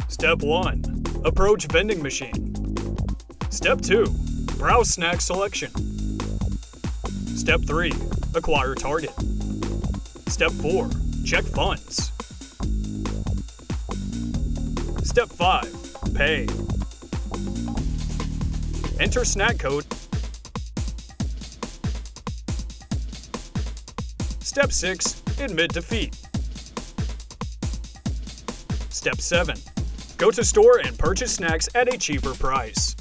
Step 1. Approach vending machine. Step 2. Browse snack selection. Step 3. Acquire target. Step 4. Check funds. Step 5. Pay. Enter snack code. Step 6. Admit defeat. Step 7. Go to store and purchase snacks at a cheaper price.